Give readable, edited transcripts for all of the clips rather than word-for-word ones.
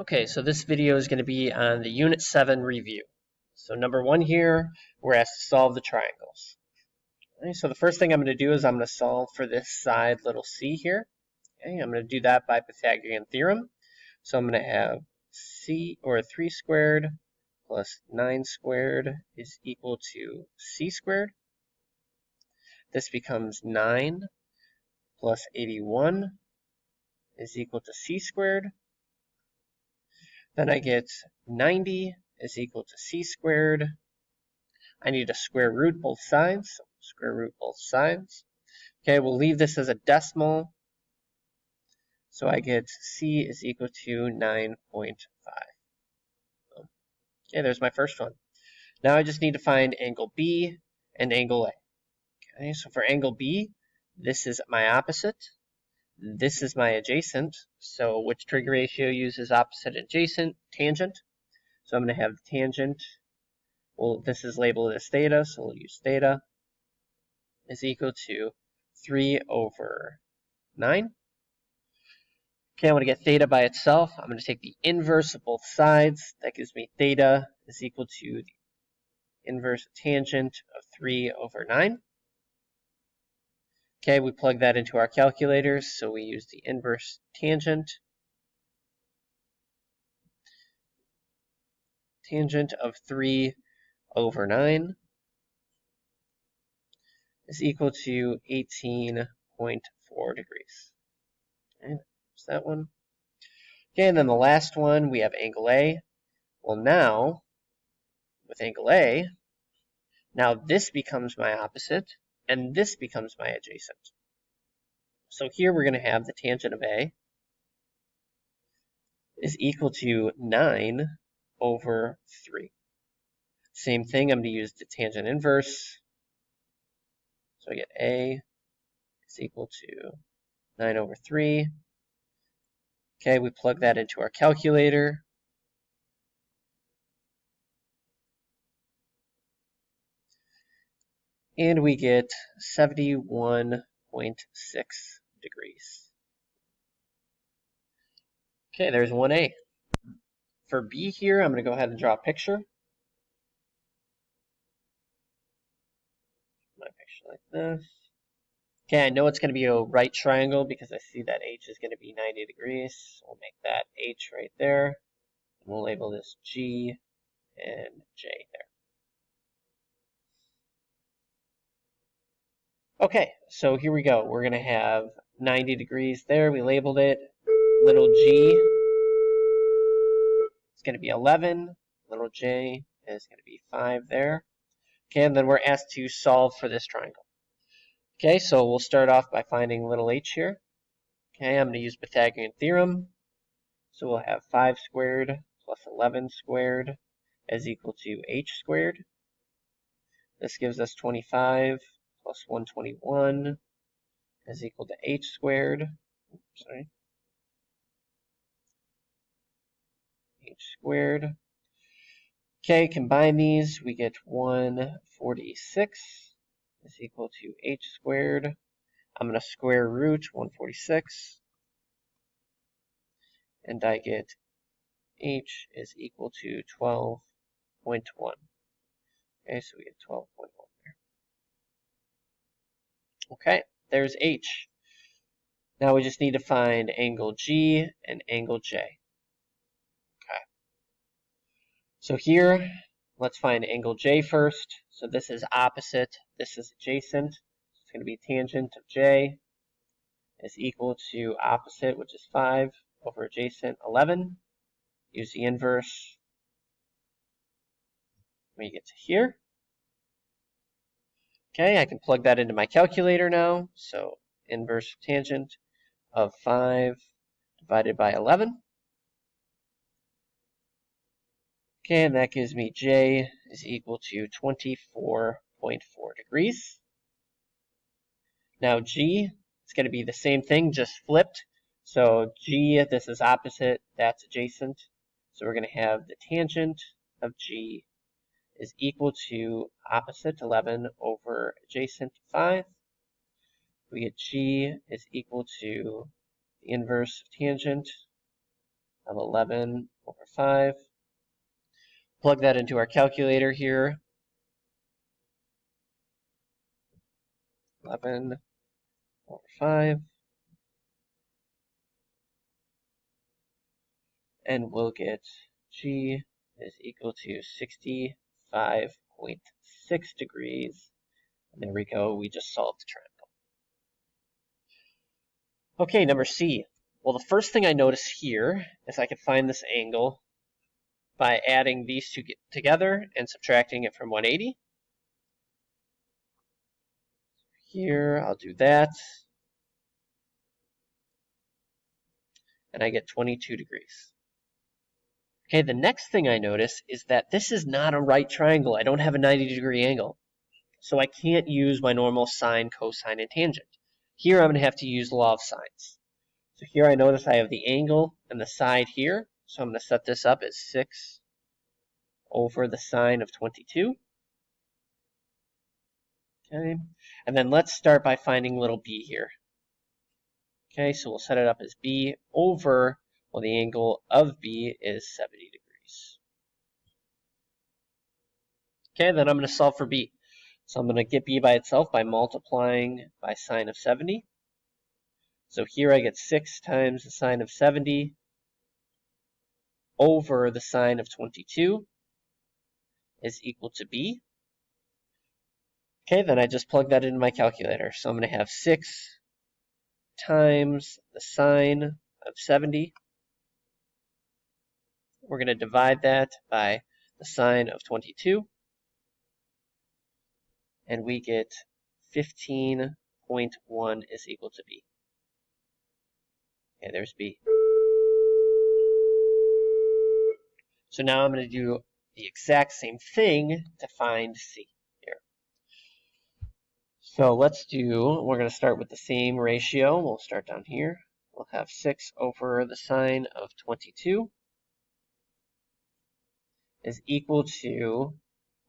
Okay, so this video is going to be on the Unit 7 review. So number 1 here, we're asked to solve the triangles. Okay, so the first thing I'm going to do is I'm going to solve for this side little c here. Okay, I'm going to do that by Pythagorean theorem. So I'm going to have c, or 3 squared plus 9 squared is equal to c squared. This becomes 9 plus 81 is equal to c squared. Then I get 90 is equal to c squared. I need to square root both sides. So square root both sides. Okay, we'll leave this as a decimal. So I get c is equal to 9.5. Okay, there's my first one. Now I just need to find angle B and angle A. Okay, so for angle B, this is my opposite. This is my adjacent. So which trig ratio uses opposite and adjacent? Tangent. So I'm going to have tangent. Well, this is labeled as theta, so we'll use theta is equal to 3 over 9. Okay, I want to get theta by itself. I'm going to take the inverse of both sides. That gives me theta is equal to the inverse tangent of 3 over 9. Okay, we plug that into our calculators, so we use the inverse tangent. Tangent of 3 over 9 is equal to 18.4 degrees. Okay, that's that one. Okay, and then the last one, we have angle A. Well, now, with angle A, now this becomes my opposite, and this becomes my adjacent. So here we're going to have the tangent of A is equal to 9 over 3. Same thing, I'm going to use the tangent inverse. So I get A is equal to 9 over 3. Okay, we plug that into our calculator. And we get 71.6 degrees. Okay, there's 1A. For B here, I'm going to go ahead and draw a picture. My picture like this. Okay, I know it's going to be a right triangle because I see that H is going to be 90 degrees. So we'll make that H right there. And we'll label this G and J there. Okay, so here we go. We're going to have 90 degrees there. We labeled it. Little g is going to be 11. Little j is going to be 5 there. Okay, and then we're asked to solve for this triangle. Okay, so we'll start off by finding little h here. Okay, I'm going to use Pythagorean theorem. So we'll have 5 squared plus 11 squared is equal to h squared. This gives us 25 plus 121 is equal to h squared. Sorry. H squared. Okay, combine these, we get 146 is equal to h squared. I'm going to square root 146. And I get h is equal to 12.1. Okay, so we get 12.1 there. Okay, there's h. Now we just need to find angle G and angle J. Okay. So here, let's find angle J first. So this is opposite, this is adjacent. It's going to be tangent of J is equal to opposite, which is 5, over adjacent, 11. Use the inverse when you get to here. Okay, I can plug that into my calculator now. So inverse tangent of 5 divided by 11. Okay, and that gives me J is equal to 24.4 degrees. Now G is going to be the same thing, just flipped. So G, this is opposite, that's adjacent. So we're going to have the tangent of G is equal to opposite 11 over adjacent 5. We get G is equal to the inverse of tangent of 11 over 5. Plug that into our calculator here. 11 over 5. And we'll get G is equal to 65.6 degrees. And there we go, we just solved the triangle. Okay, number C. Well, the first thing I notice here is I can find this angle by adding these two together and subtracting it from 180. Here, I'll do that. And I get 22 degrees. Okay, the next thing I notice is that this is not a right triangle. I don't have a 90-degree angle. So I can't use my normal sine, cosine, and tangent. Here I'm going to have to use law of sines. So here I notice I have the angle and the side here. So I'm going to set this up as 6 over the sine of 22. Okay, and then let's start by finding little b here. Okay, so we'll set it up as b over, well, the angle of b is 70 degrees. Okay, then I'm going to solve for b. So I'm going to get b by itself by multiplying by sine of 70. So here I get 6 times the sine of 70 over the sine of 22 is equal to b. Okay, then I just plug that into my calculator. So I'm going to have 6 times the sine of 70. We're going to divide that by the sine of 22. And we get 15.1 is equal to b. Okay, there's b. So now I'm going to do the exact same thing to find c here. So we're going to start with the same ratio. We'll start down here. We'll have 6 over the sine of 22 is equal to,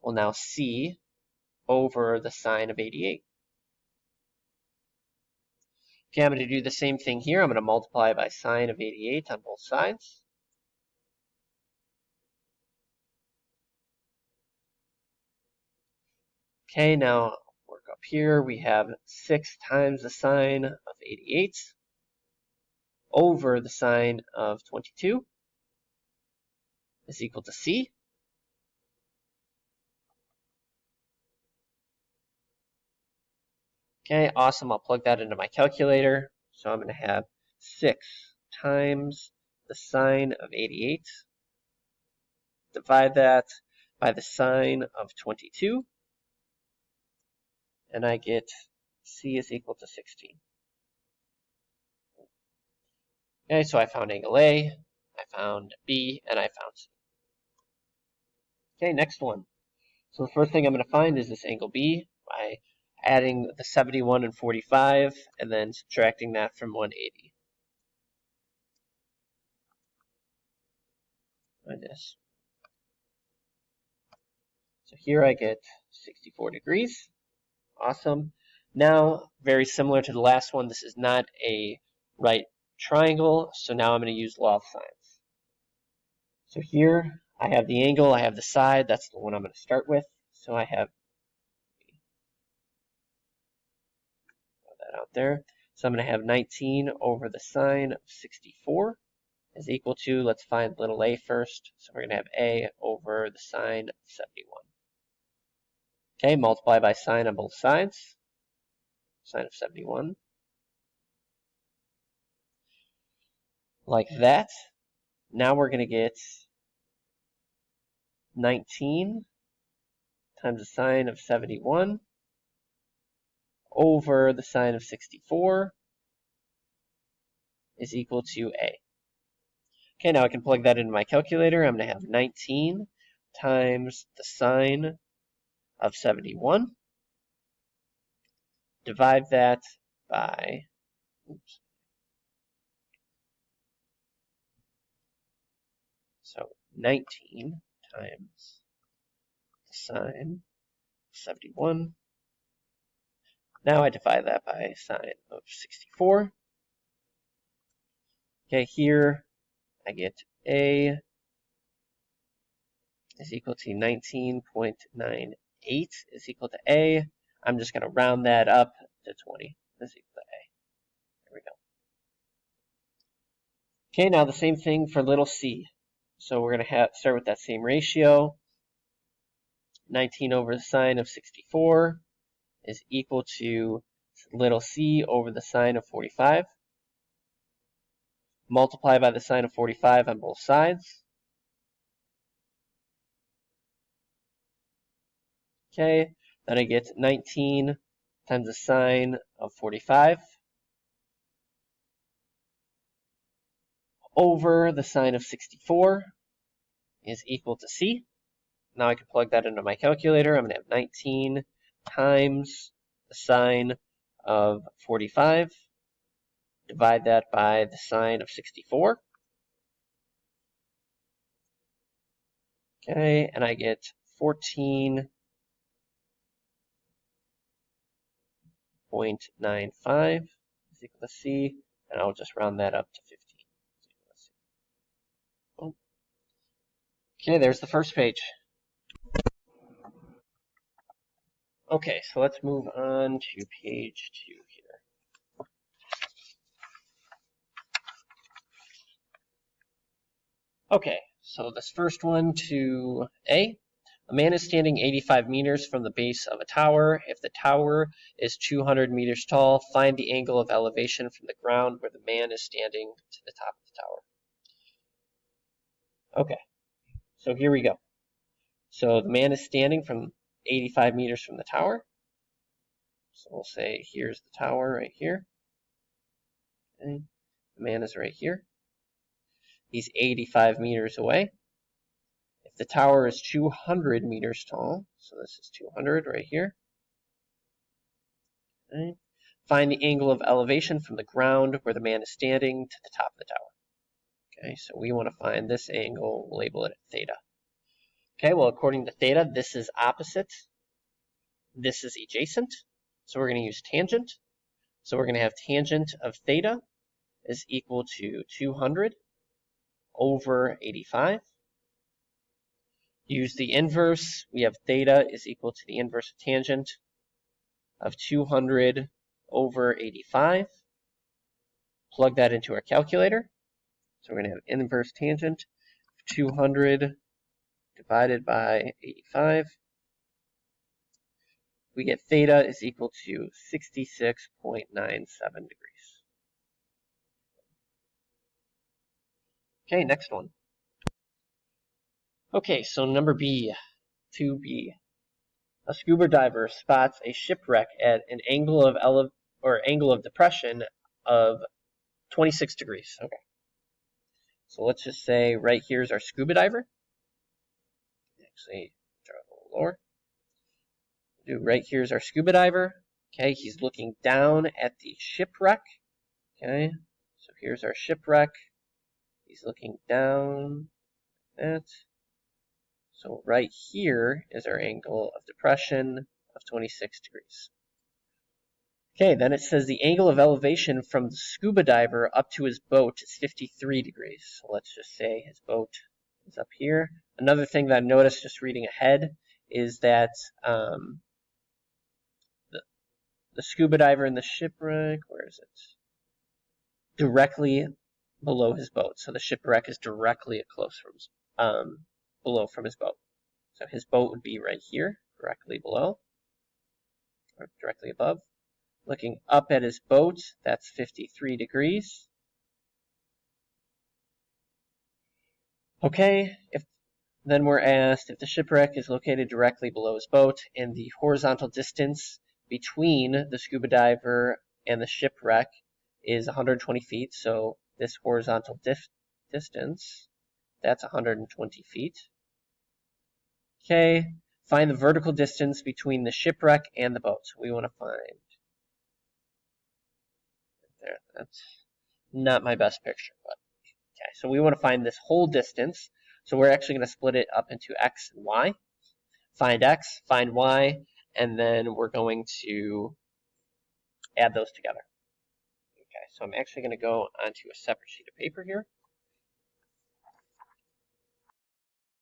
well, now c over the sine of 88. Okay, I'm going to do the same thing here. I'm going to multiply by sine of 88 on both sides. Okay, now work up here. We have 6 times the sine of 88 over the sine of 22 is equal to c. Okay, awesome. I'll plug that into my calculator. So I'm going to have 6 times the sine of 88. Divide that by the sine of 22. And I get c is equal to 16. Okay, so I found angle A, I found B, and I found C. Okay, next one. So the first thing I'm going to find is this angle B by adding the 71 and 45 and then subtracting that from 180. Minus. So here I get 64 degrees. Awesome. Now, very similar to the last one, this is not a right triangle, so now I'm going to use law of sines. So here I have the angle, I have the side, that's the one I'm going to start with. So I have that out there. So I'm going to have 19 over the sine of 64 is equal to, let's find little a first. So we're going to have a over the sine of 71. Okay, multiply by sine on both sides. Sine of 71. Like that. Now we're going to get 19 times the sine of 71 over the sine of 64 is equal to a. Okay, now I can plug that into my calculator. I'm going to have 19 times the sine of 71. Divide that by, so 19 times the sine of 71. Now I divide that by sine of 64. Okay, here I get A is equal to 19.98 is equal to A. I'm just going to round that up to 20 is equal to A. There we go. Okay, now the same thing for little c. So we're going to start with that same ratio. 19 over the sine of 64 is equal to little c over the sine of 45. Multiply by the sine of 45 on both sides. Okay, then I get 19 times the sine of 45 over the sine of 64 is equal to c. Now I can plug that into my calculator. I'm going to have 19 times the sine of 45. Divide that by the sine of 64. Okay, and I get 14.95 is equal to c, and I'll just round that up to 15 is equal to c. Oh. Okay, there's the first page. Okay, so let's move on to page 2 here. Okay, so this first one to A. A man is standing 85 meters from the base of a tower. If the tower is 200 meters tall, find the angle of elevation from the ground where the man is standing to the top of the tower. Okay, so here we go. So the man is standing from 85 meters from the tower. So we'll say here's the tower right here. Okay. The man is right here. He's 85 meters away. If the tower is 200 meters tall, so this is 200 right here. Okay. Find the angle of elevation from the ground where the man is standing to the top of the tower. Okay, so we want to find this angle, we'll label it theta. Okay, well, according to theta, this is opposite. This is adjacent. So we're going to use tangent. So we're going to have tangent of theta is equal to 200 over 85. Use the inverse. We have theta is equal to the inverse of tangent of 200 over 85. Plug that into our calculator. So we're going to have inverse tangent of 200 divided by 85. We get theta is equal to 66.97 degrees. Okay, next one. Okay, so number B, 2B. A scuba diver spots a shipwreck at an angle of depression of 26 degrees. Okay. So let's just say right here's our scuba diver. Actually, draw it a little lower. Right here's our scuba diver. Okay, he's looking down at the shipwreck. Okay, so here's our shipwreck. He's looking down at that. So right here is our angle of depression of 26 degrees. Okay, then it says the angle of elevation from the scuba diver up to his boat is 53 degrees. So let's just say his boat is up here. Another thing that I noticed just reading ahead is that the scuba diver in the shipwreck, where is it? Directly below his boat. So the shipwreck is directly close from below from his boat. So his boat would be right here, directly below, or directly above. Looking up at his boat, that's 53 degrees. Okay, then we're asked if the shipwreck is located directly below his boat and the horizontal distance between the scuba diver and the shipwreck is 120 feet. So this horizontal distance, that's 120 feet. Okay, find the vertical distance between the shipwreck and the boat. So we want to find there. That's not my best picture, but okay. So we want to find this whole distance. So we're actually going to split it up into x and y. Find x, find y, and then we're going to add those together. Okay, so I'm actually going to go onto a separate sheet of paper here.